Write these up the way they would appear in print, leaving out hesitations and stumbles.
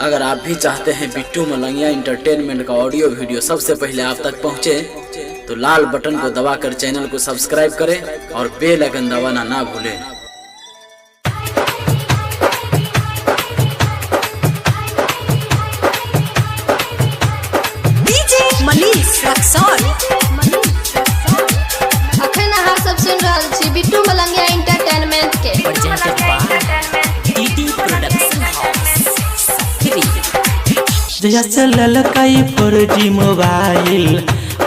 अगर आप भी चाहते हैं बिट्टू मलंगिया इंटरटेनमेंट का ऑडियो वीडियो सबसे पहले आप तक पहुंचे, तो लाल बटन को दबाकर चैनल को सब्सक्राइब करें और बेल आइकन दबाना ना भूलें। अखन अहाँ सब सुन रहल छी बिट्टू मलंगिया इंटरटेनमेंट के जया से ललकाई 4G मोबाइल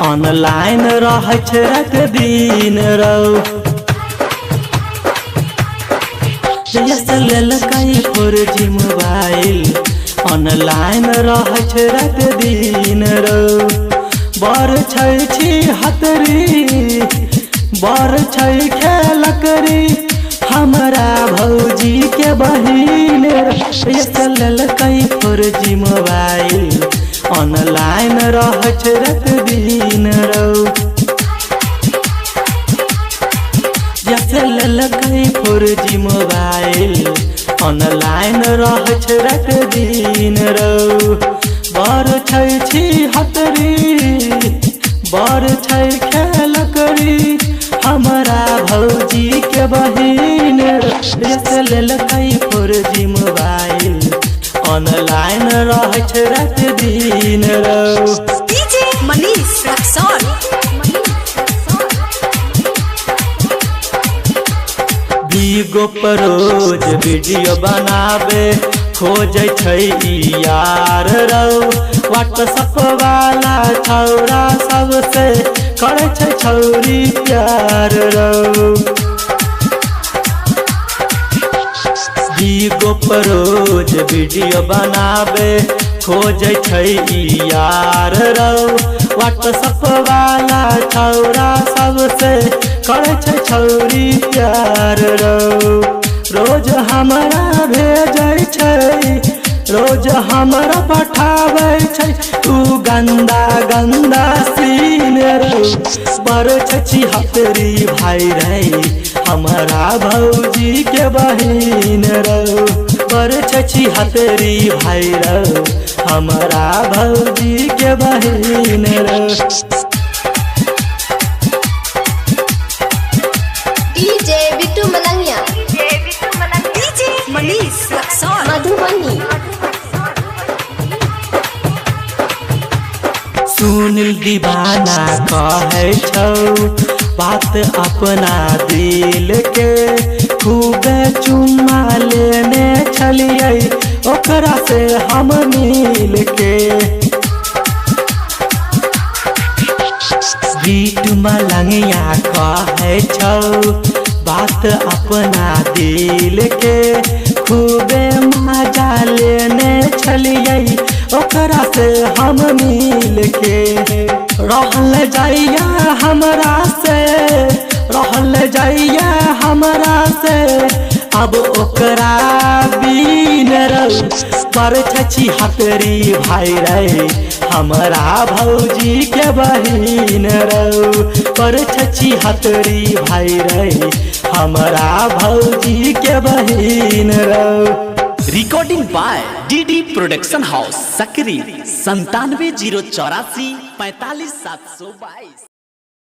ऑनलाइन रह रात दिन रौ। जया से ललकाई 4G मोबाइल ऑनलाइन रह रात दिन रौ। बर छी हतरी बर खेल करी हमारा भौजी के बहिन ललकाई 4G मोबाइल ऑनलाइन रह रात दिन रौ। जैसे ललकाई 4G मोबाइल ऑनलाइन रह रात दिन रौ। बर छी हतरी बर खेल करी हमारा भौजी के बहिन ललकाई 4G मोबाइल ऑनलाइन रह रात दिन रौ। बीगो पर रोज वीडियो बनावे खोज यार रौ। व्हाट्सएप वाला छौरा सबसे करे छौरी प्यार रौ। बीगो पर रोज वीडियो बनावे खोज यार रौ। व्हाट्सएप वाला छौरा सबसे करे छौरी प्यार रौ। रोज हमारा भेजे छै रोज हमारा पठावे छै तू गंदा गंदा सीन रौ। बर छी हतरी भाई रे हमारा भौजी के बहिन रौ। बर छी हतरी भाई रौ हमारा भौजी के बहिन रौ। डीजे बिट्टू मलंगिया मधुबनी। सुनील दीवाना कहे छौ बात अपना दिल के खूबे चुम्मा लेने छलिए ओकरा से हम मिल के। बिट्टू मलंगिया कहे छौ बात अपना दिल के खूबे मजा लेने छलिए ओकरा से हम मिल के। रहल जाइया हमरा से रहल जाइया हमरा से अब ओकरा बीन रौ। पर छी हतरी भाई रे हमारा भौजी के बहिन रौ। पर छी हतरी भाई रे हमारा भौजी के बहिन रौ। Recording by DD production house Sakri 97 084 45 722।